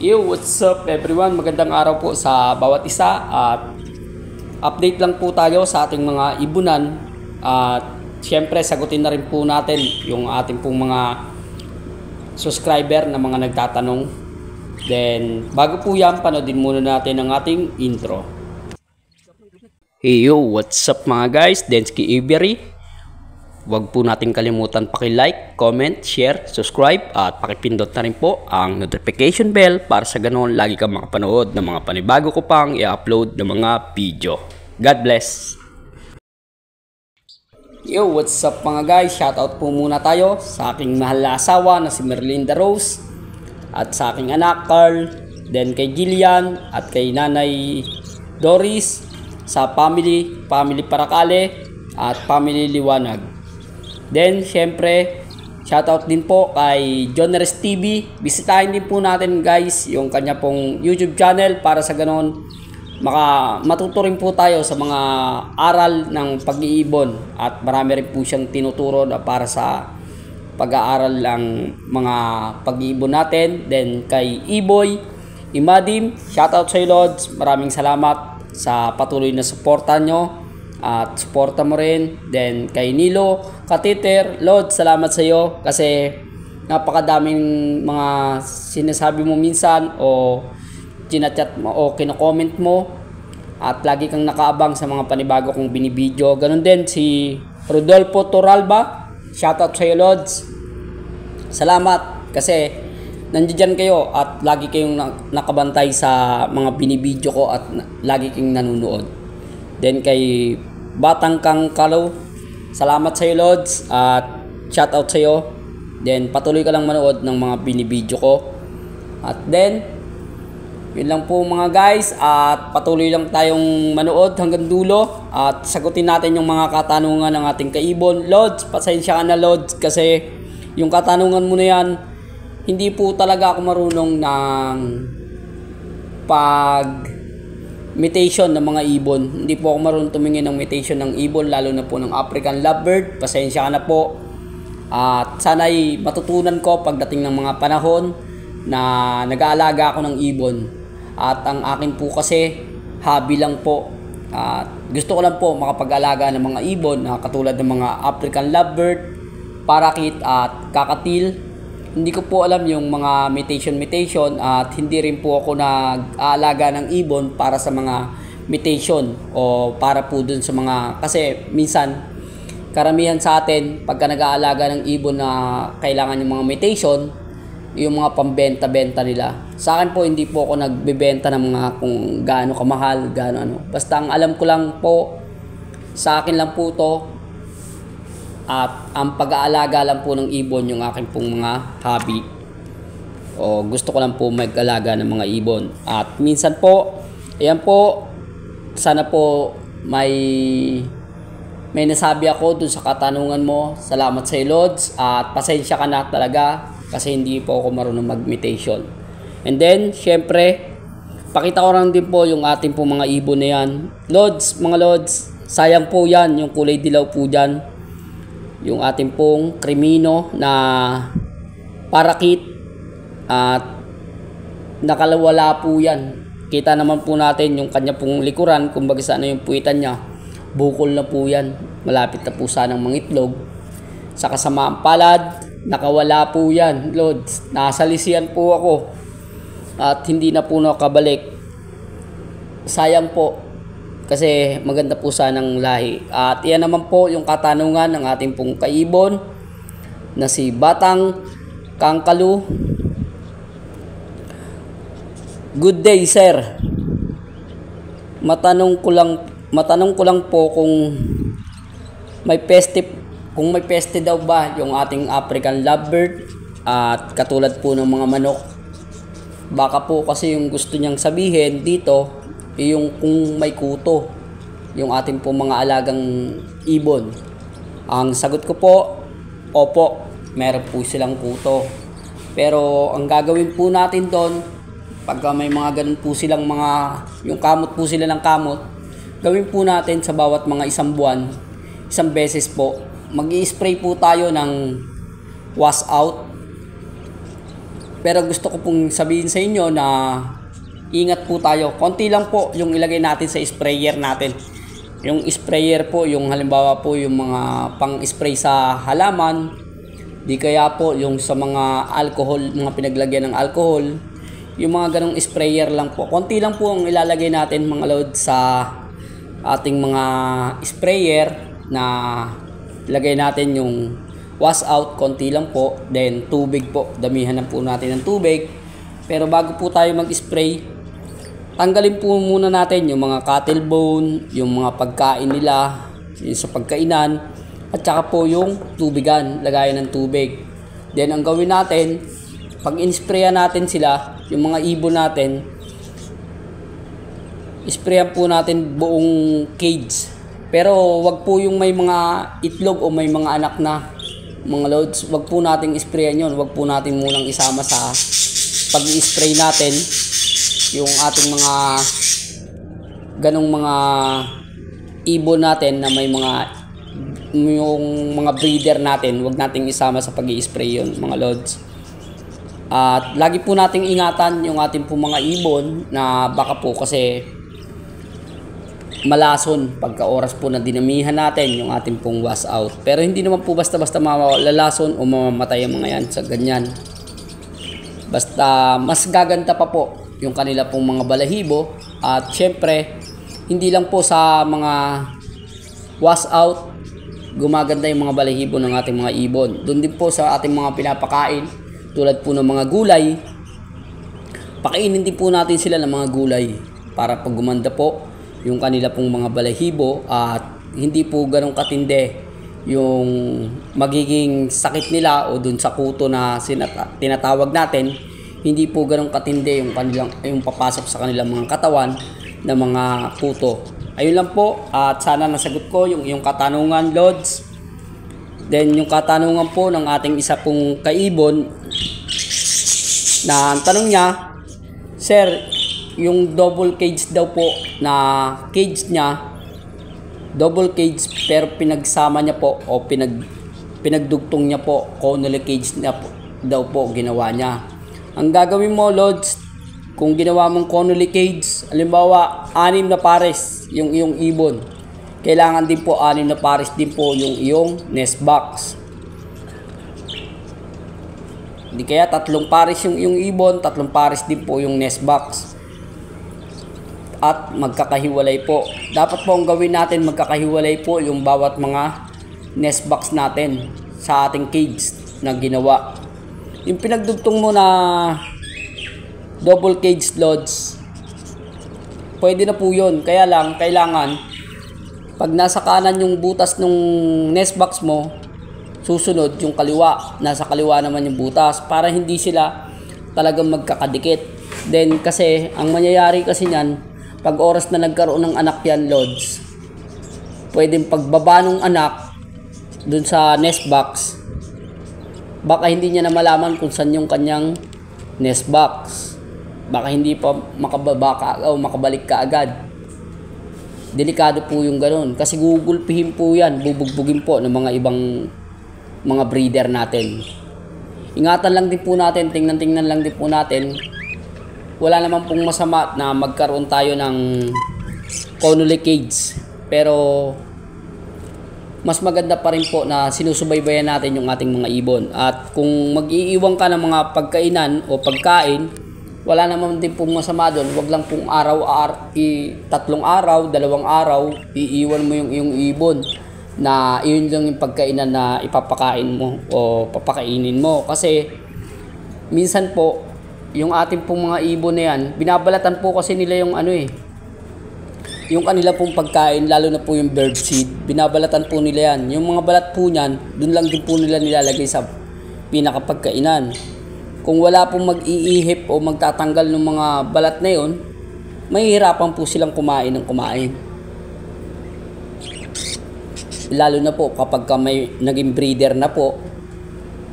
Yo, what's up everyone? Magandang araw po sa bawat isa at update lang po tayo sa ating mga ibunan at syempre sagutin na rin po natin yung ating pong mga subscriber na mga nagtatanong. Then bago po yan, panoodin muna natin ang ating intro. Hey yo, what's up mga guys? Densky Avery. Huwag po natin kalimutan paki-like, comment, share, subscribe at pakipindot na rin po ang notification bell para sa ganoon lagi kang makapanood ng mga panibago ko pang i-upload ng mga video. God bless! Yo, what's up mga guys? Shoutout po muna tayo sa aking mahal na asawa na si Merlinda Rose at sa aking anak Carl, then kay Gillian at kay Nanay Doris, sa family Parakale at family Liwanag. Then, syempre, shoutout din po kay John Res TV. Bisitahin din po natin guys yung kanya pong YouTube channel para sa ganon matuto rin po tayo sa mga aral ng pag-iibon. At marami rin po siyang tinuturo na para sa pag-aaral ng mga pag-iibon natin. Then, kay Iboy, Imadim, shoutout sa Lods. Maraming salamat sa patuloy na suporta nyo. At suporta mo rin. Then kay Nilo Katiter, Lord, salamat sa iyo kasi napakadaming mga sinasabi mo minsan o chinachat mo o kino-comment mo at lagi kang nakaabang sa mga panibago kong binibidyo. Ganon din si Rodolfo Toralba, shoutout sa iyo Lords. Salamat kasi nandiyan kayo at lagi kayong nakabantay sa mga binibidyo ko at lagi kayong nanonood. Then kay Batang Kang Kalo, salamat sa iyo Lods at shoutout sa iyo. Then patuloy ka lang manood ng mga binibidyo ko. At then yun lang po mga guys at patuloy lang tayong manood hanggang dulo at sagutin natin yung mga katanungan ng ating kaibon. Lods, pasensya ka na Lods kasi yung katanungan mo na yan, hindi po talaga ako marunong ng mutation ng mga ibon. Hindi po ako marunong tumingin ng mutation ng ibon, lalo na po ng African Lovebird. Pasensya ka na po. At sana'y matutunan ko pagdating ng mga panahon na nag-aalaga ako ng ibon. At ang akin po kasi, hobby lang po. At gusto ko lang po makapag-alaga ng mga ibon na katulad ng mga African Lovebird, Parakeet at Kakatil. Hindi ko po alam yung mga mutation at hindi rin po ako nag-aalaga ng ibon para sa mga mutation o para po dun sa mga, kasi minsan karamihan sa atin pagka nag-aalaga ng ibon na kailangan yung mga mutation, yung mga pambenta-benta nila. Sa akin po hindi po ako nagbebenta ng mga kung gaano kamahal, gaano ano. Basta ang alam ko lang po, sa akin lang po to. At ang pag-aalaga lang po ng ibon yung aking pong mga hobby o gusto ko lang po mag-alaga ng mga ibon. At minsan po, ayan po, sana po may nasabi ako dun sa katanungan mo. Salamat sa Lods at pasensya ka na talaga kasi hindi po ako marunong mag-mutation. And then, syempre, pakita ko lang din po yung ating po mga ibon na yan. Lods, mga Lods, sayang po yan, yung kulay dilaw po dyan. Yung ating pong Crimino na Parakeet at nakalawala po yan. Kita naman po natin yung kanya pong likuran, kumbaga sana yung puwitan niya, bukol na po yan, malapit na po sanang mangitlog. Sa kasamaang palad, nakawala po yan Lods, nasalisian po ako at hindi na po nakabalik. Sayang po kasi maganda po sanang lahi. At iyan naman po yung katanungan ng ating pong kaibon na si Batang Kangkalu. Good day sir. Matanong ko lang po kung may peste daw ba yung ating African Lovebird at katulad po ng mga manok. Baka po kasi yung gusto niyang sabihin dito yung kung may kuto yung ating po mga alagang ibon. Ang sagot ko po, opo, meron po silang kuto. Pero ang gagawin po natin doon, pagka may mga ganun po silang mga, yung kamot po sila ng kamot, gawin po natin sa bawat mga isang buwan, isang beses po, mag-i-spray po tayo ng wash out Pero gusto ko pong sabihin sa inyo na ingat po tayo. Konti lang po yung ilagay natin sa sprayer natin. Yung sprayer po, yung halimbawa po yung mga pang-spray sa halaman, di kaya po yung sa mga alcohol, mga pinaglagyan ng alcohol, yung mga ganong sprayer lang po. Konti lang po ang ilalagay natin mga lods sa ating mga sprayer na lagay natin yung wash out, konti lang po. Then tubig po, damihan na po natin ng tubig. Pero bago po tayo mag-spray, tanggalin po muna natin yung mga cattle bone, yung mga pagkain nila, yung sa pagkainan, at saka po yung tubigan, lagayan ng tubig. Then ang gawin natin, pag in-sprayan natin sila, yung mga ibon natin, sprayan po natin buong cage. Pero wag po yung may mga itlog o may mga anak na mga loads, wag po nating sprayan yun. Wag po natin munang isama sa pag-i-spray natin yung ating mga ganong mga ibon natin na may mga yung mga breeder natin, wag nating isama sa pag-i-spray yun mga lods. At lagi po nating ingatan yung ating po mga ibon na baka po kasi malason pagka oras po na dinamihan natin yung ating pong wash out. Pero hindi naman po basta-basta malalason o mamamatay ang mga yan sa ganyan. Basta mas gaganda pa po yung kanila pong mga balahibo. At syempre, hindi lang po sa mga wash out gumaganda yung mga balahibo ng ating mga ibon. Doon din po sa ating mga pinapakain, tulad po ng mga gulay, pakainin din po natin sila ng mga gulay para pag gumanda po yung kanila pong mga balahibo at hindi po ganong katindi yung magiging sakit nila o dun sa kuto na tinatawag natin. Hindi po ganong katindi yung papasok sa kanilang mga katawan na mga kuto. Ayun lang po, at sana nasagot ko yung katanungan, Lods. Then yung katanungan po ng ating isa pong kaibon na ang tanong niya, Sir, yung double cage daw po na cage niya, double cage pero pinagsama niya po o pinagdugtong niya po, conole cage niya po, daw po ginawa niya. Ang gagawin mo, Lods, kung ginawa mong conole cage, halimbawa 6 na pares yung iyong ibon, kailangan din po 6 na pares din po yung iyong nest box. Hindi kaya 3 pares yung iyong ibon, 3 pares din po yung nest box. At magkakahiwalay po. Dapat po ang gawin natin, magkakahiwalay po yung bawat mga nest box natin sa ating cage na ginawa. Yung pinagdugtong mo na double cage, Lods, pwede na po yun. Kaya lang, kailangan pag nasa kanan yung butas ng nest box mo, susunod yung kaliwa. Nasa kaliwa naman yung butas para hindi sila talagang magkakadikit. Then kasi, ang mangyayari kasi niyan, pag oras na nagkaroon ng anak yan, Lods, pwedeng pagbaba ng anak dun sa nest box, baka hindi niya na malaman kung saan yung kanyang nest box. Baka hindi pa makababa o makabalik ka agad. Delikado po yung ganun. Kasi gugulpihin po yan, bubugbugin po ng mga ibang mga breeder natin. Ingatan lang din po natin, tingnan lang din po natin. Wala naman pong masama na magkaroon tayo ng conole cage. Pero mas maganda pa rin po na sinusubaybayan natin yung ating mga ibon. At kung mag-iiwan ka ng mga pagkainan o pagkain, wala naman din pong masama doon. Wag lang pong 3 araw, 2 araw, iiwan mo yung iyong ibon na iyon lang yung pagkainan na ipapakain mo o papakainin mo. Kasi minsan po, yung ating pong mga ibon na yan, binabalatan po kasi nila yung yung kanila pong pagkain, lalo na po yung bird seed, binabalatan po nila yan. Yung mga balat po niyan, dun lang din po nila nilalagay sa pinakapagkainan. Kung wala pong mag-iihip o magtatanggal ng mga balat na yun, mahihirapan po silang kumain ng kumain. Lalo na po kapag may naging breeder na po,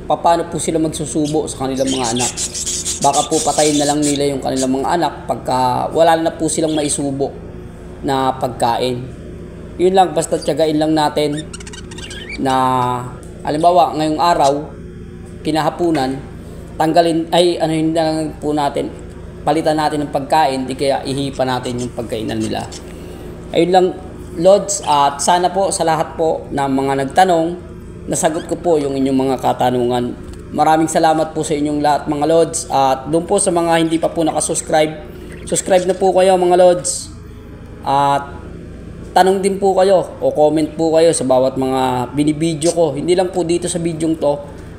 paano po sila magsusubo sa kanilang mga anak? Baka po patayin na lang nila yung kanilang mga anak pagka wala na po silang maisubo na pagkain. Yun lang, basta tiyagain lang natin na halimbawa ngayong araw, kinahapunan, tanggalin, ay ano yun lang po natin, palitan natin ng pagkain, di kaya ihipa natin yung pagkainan nila. Ayun lang, Lods, at sana po sa lahat po ng mga nagtanong, nasagot ko po yung inyong mga katanungan. Maraming salamat po sa inyong lahat mga Lods, at doon po sa mga hindi pa po nakasubscribe, subscribe na po kayo mga Lods, at tanong din po kayo o comment po kayo sa bawat mga binibidyo ko. Hindi lang po dito sa bidyong to,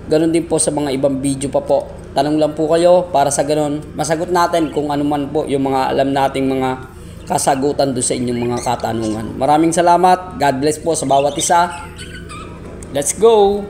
ganun din po sa mga ibang video pa po. Tanong lang po kayo para sa ganun masagot natin kung ano man po yung mga alam nating mga kasagutan do sa inyong mga katanungan. Maraming salamat. God bless po sa bawat isa. Let's go!